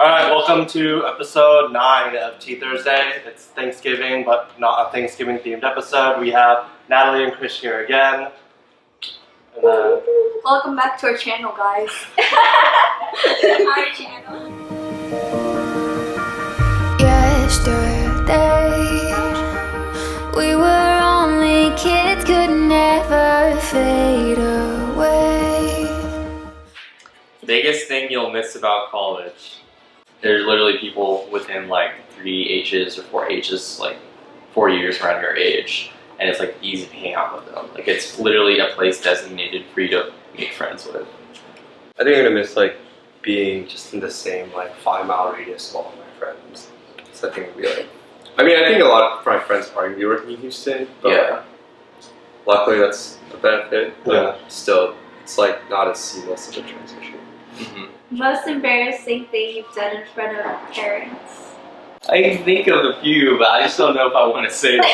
Alright, welcome to episode 9 of Tea Thursday. It's Thanksgiving, but not a Thanksgiving themed episode. We have Natalie and Krish here again. And then... Welcome back to our channel, guys. Our channel. Yesterday, we were only kids, could never fade away. Biggest thing you'll miss about college. There's literally people within like 3 H's or 4 H's, like 4 years around your age, and it's like easy to hang out with them. Like it's literally a place designated for you to make friends with. I think I'm gonna miss like being just in the same like 5-mile radius of all my friends. So I think it'd be like, I mean, I think a lot of my friends are gonna be working in Houston, but Yeah. luckily that's a benefit. But Yeah. still, it's like not as seamless of a transition. Mm-hmm. Most embarrassing thing you've done in front of parents? I can think of a few, but I just don't know if I want to say them. I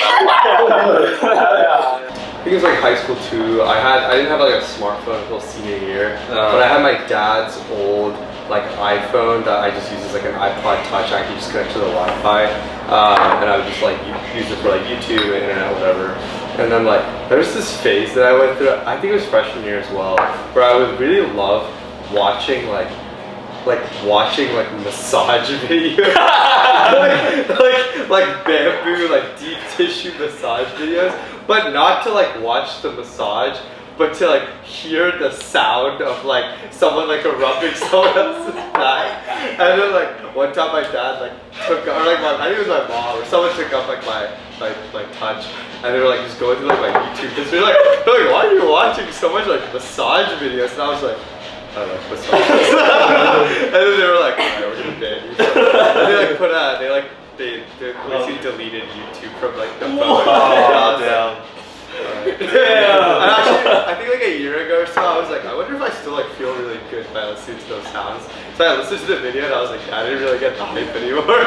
think it was like high school too. I didn't have like a smartphone until senior year, but I had my dad's old like iPhone that I just used as like an iPod Touch. I could just connect to the Wi-Fi, and I would just like use it for like YouTube, internet, whatever. And then like there was this phase that I went through. I think it was freshman year as well, where I would really love watching like massage videos, like bamboo, like deep tissue massage videos, but not to like watch the massage, but to like hear the sound of like someone like rubbing someone else's back. And then like one time my dad like took, or like I think it was my mom or someone took up like my touch, and they were like just going through like my YouTube history, they're like why are you watching so much like massage videos? And I was like, I don't know, massage. And then they were like, alright, we're gonna ban you. And they like put they basically deleted YouTube from like the phone. Oh, damn. And actually, I think like a year ago or so, I was like, I wonder if I still like feel really good by listening to those sounds. So I listened to the video and I was like, I didn't really get the hype anymore.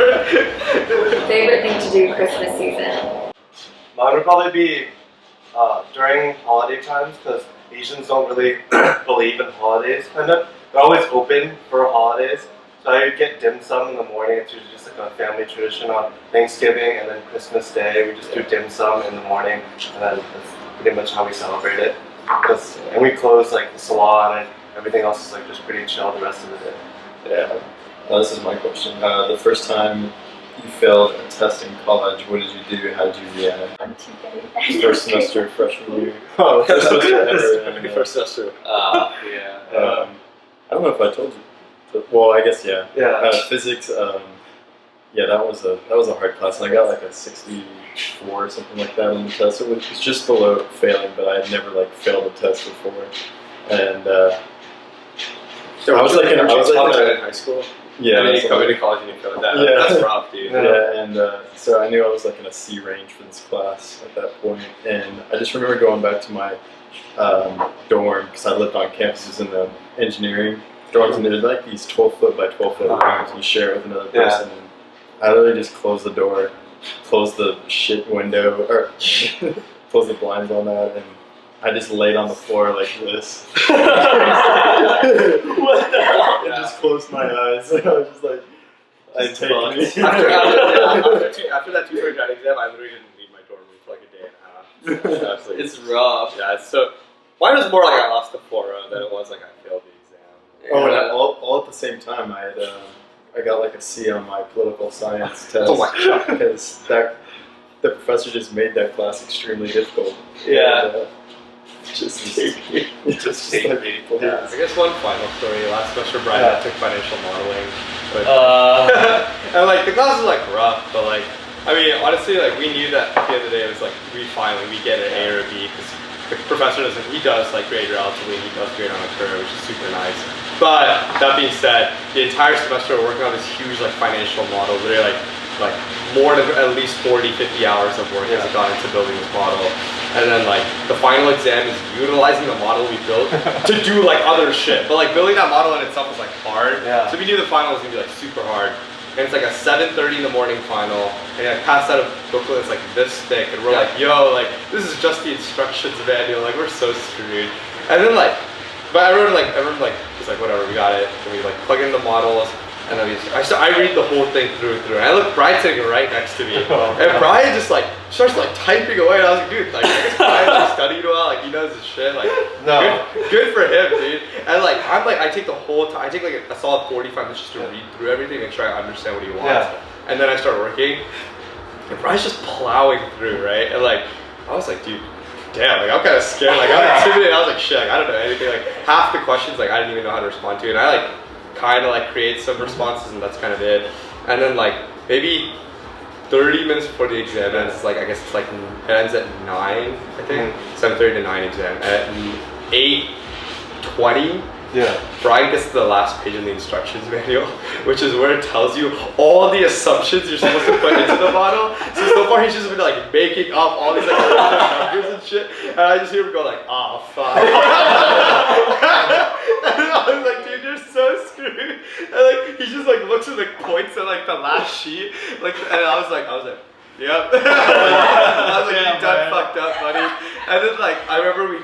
Favorite thing to do Christmas season? Mine would probably be during holiday times, because Asians don't really believe in holidays, kind of. They're always open for holidays. So I get dim sum in the morning. It's usually just like a family tradition on Thanksgiving, and then Christmas Day we just do dim sum in the morning, and then that's pretty much how we celebrate it. And we close like the salon, and everything else is like just pretty chill the rest of the day. Yeah, this is my question. The first time you failed a test in college, what did you do? How did you react? I'm too good. First semester, freshman year. Oh, First semester. First semester. Yeah. I don't know if I told you. Well, I guess yeah. Yeah. Physics. Yeah, that was a hard class, and I got like a 64 or something like that on the test. It was just below failing, but I had never like failed a test before, and So I was like in high school. Yeah, And then you that's come like- into college and you failed that. Yeah. That's rough, dude. Yeah, and so I knew I was like in a C range for this class at that point, and I just remember going back to my dorm because I lived on campuses in the engineering dorms, and there's like these 12-foot by 12-foot rooms you share with another person. And I literally just closed the door, closed the shit window, or closed the blinds on that, and I just laid on the floor like this. What the hell? And just closed my eyes. I was just like, It's take fucked. me. After that tutor exam, I literally didn't leave my dorm room for like a day and a half. Absolutely. It's rough. Yeah, so mine was more like I lost the fora than it was like I failed the exam. Oh, and all at the same time, I got like a C on my political science test. Oh my God. Because the professor just made that class extremely difficult. Yeah. And, just take me. Just take like, me. please. I guess one final story. Last semester, Brian took financial modeling, but and like the class was like rough, but like I mean honestly, like we knew that at the end of the day it was like we get an A or a B because the professor he does like grade relatively, he does grade on a curve, which is super nice. But that being said, the entire semester we're working on this huge like financial model, literally like more than at least 40, 50 hours of work has gone into building this model. And then like the final exam is utilizing the model we built to do like other shit. But like building that model in itself was like hard. Yeah. So we knew the final was gonna be like super hard. And it's like a 7:30 in the morning final. And I passed out a booklet that's like this thick, and we're like, yo, like this is just the instructions manual. Like we're so screwed. And then like, but everyone like, it's like whatever, we got it. And we like plug in the models. And then I read the whole thing through and through. And I look, Brian's sitting right next to me. And Brian just like starts like typing away. And I was like, dude, like I guess Brian's like studied well, like he knows his shit. Like good for him, dude. And like I take the whole time, I take like a solid 45 minutes just to read through everything and try to understand what he wants. And then I start working. And Brian's just plowing through, right? And like I was like, dude, damn, like I'm kind of scared. Like I'm intimidated. I was like, shit, like, I don't know anything. Like half the questions, like I didn't even know how to respond to. And I like kind of like create some responses, and that's kind of it. And then like maybe 30 minutes before the exam ends, like I guess it's like it ends at 9, I think. 7:30 to 9 exam. At 8:20. Brian gets to the last page in the instructions manual, which is where it tells you all the assumptions you're supposed to put into the model. So far he's just been like making up all these like numbers and shit, and I just hear him go like, oh fuck. And I was like, dude, you're so screwed. And like he just like looks at the points at like the last sheet, like, and I was like, yep. I was like, you done fucked up, buddy. And then like I remember we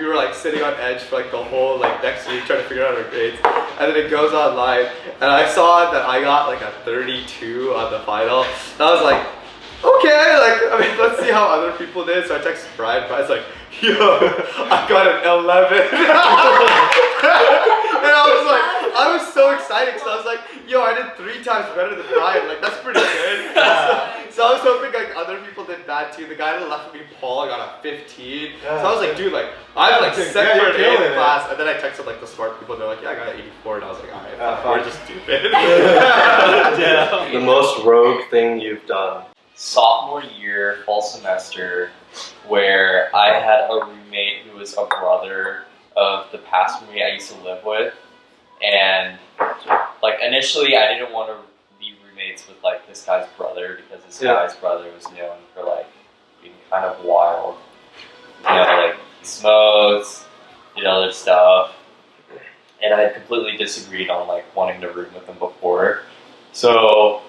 were like sitting on edge for like the whole like next week trying to figure out our grades. And then it goes online and I saw that I got like a 32 on the final. And I was like, okay, like I mean let's see how other people did. So I texted Brian, Brian's like, yo, I got an 11. And I was so excited because I was like, yo, I did 3 times better than Brian. Like that's pretty good. So I was hoping like other people did bad too. The guy to the left of me, Paul, got a 15. So I was like, dude, like I'm like second or eighth in class. And then I texted like the smart people. They're like, yeah, I got an 84. And I was like, alright, we're just stupid. The most rogue thing you've done. Sophomore year, fall semester, where I had a roommate who was a brother of the past roommate I used to live with, and like initially I didn't want to be roommates with like this guy's brother because this guy's brother was known for like being kind of wild, you know, like he smokes, did other stuff, and I had completely disagreed on like wanting to room with him before, so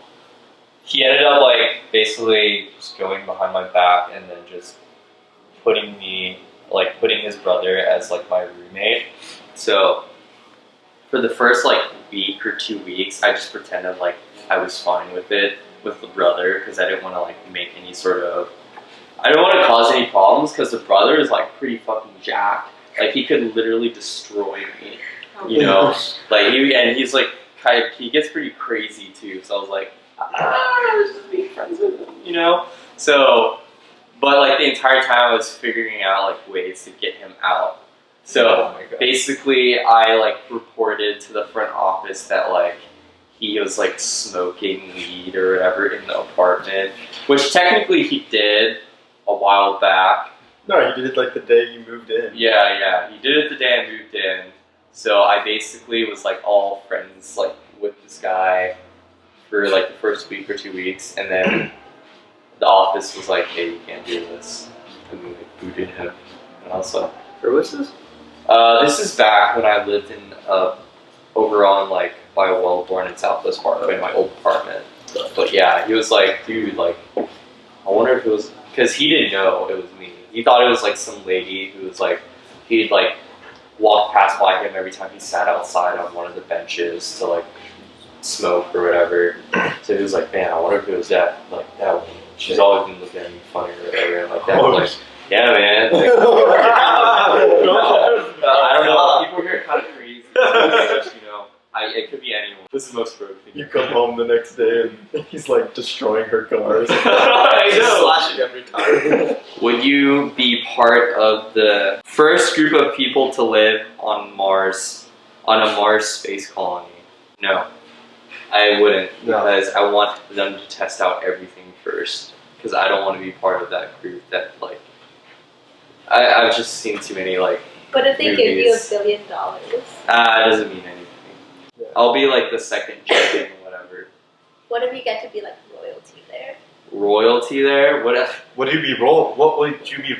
he ended up like basically just going behind my back and then just putting his brother as like my roommate. So for the first like week or 2 weeks, I just pretended like I was fine with it with the brother because I didn't want to like make any sort of, I don't want to cause any problems because the brother is like pretty fucking jacked. Like he could literally destroy me, you know. Like he's like kind of, he gets pretty crazy too. So I was like, I was just being friends with him, you know? So, but like the entire time I was figuring out like ways to get him out. So basically I like reported to the front office that like he was like smoking weed or whatever in the apartment, which technically he did a while back. No, he did it like the day you moved in. Yeah, he did it the day I moved in. So I basically was like all friends like with this guy for like the first week or 2 weeks, and then the office was like, hey, you can't do this, and we like booted him. And I was like, where was this? This is back when I lived in over on like by Wellborn in Southwest Parkway in my old apartment. But yeah, he was like, dude, like I wonder if it was, because he didn't know it was me. He thought it was like some lady who was like, he'd like walk past by him every time he sat outside on one of the benches to like smoke or whatever. So he was like, man, I wonder if it was that woman. She's always been looking at me funny or whatever. And like that was like, yeah, man. Like, I don't know. People here are kind of crazy. You know, it could be anyone. This is the most rogue thing. You come home the next day and he's like destroying her cars. He's just slashing every time. Would you be part of the first group of people to live on Mars, on a Mars space colony? No. I wouldn't, because I want them to test out everything first. Because I don't want to be part of that group that, like, I've just seen too many, like, But if they give you $1 billion? It doesn't mean anything. Yeah. I'll be, like, the second champion or whatever. What if you get to be, like, royalty there? Royalty there? What would you be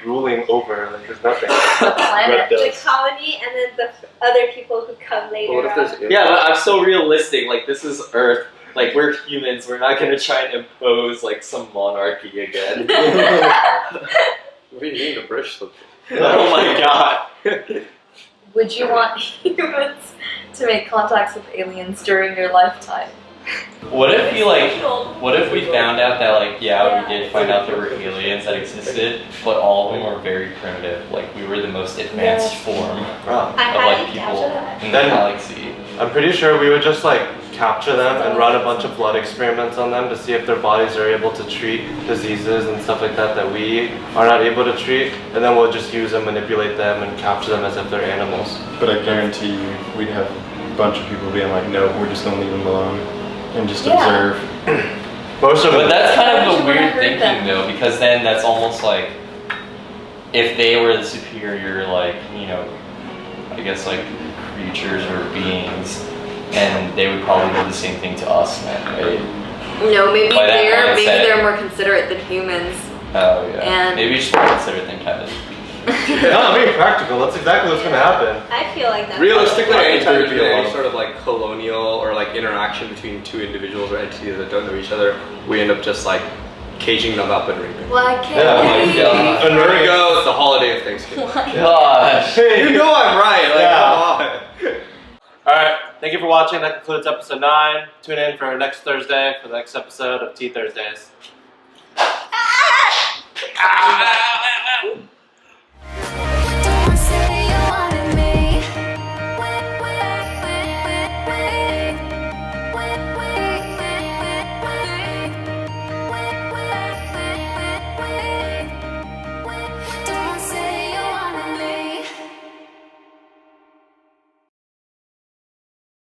ruling over? Like, there's nothing. The planet, the colony, and then the other people who come later What if on. there's Yeah, but I'm so realistic. Like, this is Earth. Like, we're humans. We're not going to try and impose, like, some monarchy again. We need a British look. Oh my god. Would you want humans to make contacts with aliens during your lifetime? What if we found out that we did find out there were aliens that existed, but all of them were very primitive. Like we were the most advanced form Wow. of people in the Then- galaxy. I'm pretty sure we would just capture them and run a bunch of blood experiments on them to see if their bodies are able to treat diseases and stuff like that that we are not able to treat, and then we'll just use them, manipulate them, and capture them as if they're animals. But I guarantee you, we'd have a bunch of people being like, no, we're just gonna leave them alone and just observe. Most of But them. that's kind of Why a would you wanna weird hurt thinking them? though, because then that's almost like if they were the superior, I guess creatures or beings, and they would probably do the same thing to us then, right? No, maybe By that mindset. they're more considerate than humans. Oh yeah. And- Maybe you should consider them kind of. No, I'm being practical. That's exactly what's gonna happen. I feel like that. Realistically, I think anytime there'd there's be a been lot any of- sort of colonial or interaction between two individuals or entities that don't know each other, we end up just caging them up and raping. Why can't Yeah, oh my we? God. And There we go. It's the holiday of Thanksgiving. Gosh. You know I'm right. Yeah. Come on. Alright, thank you for watching. That concludes episode 9. Tune in for next Thursday for the next episode of Tea Thursdays. Ah!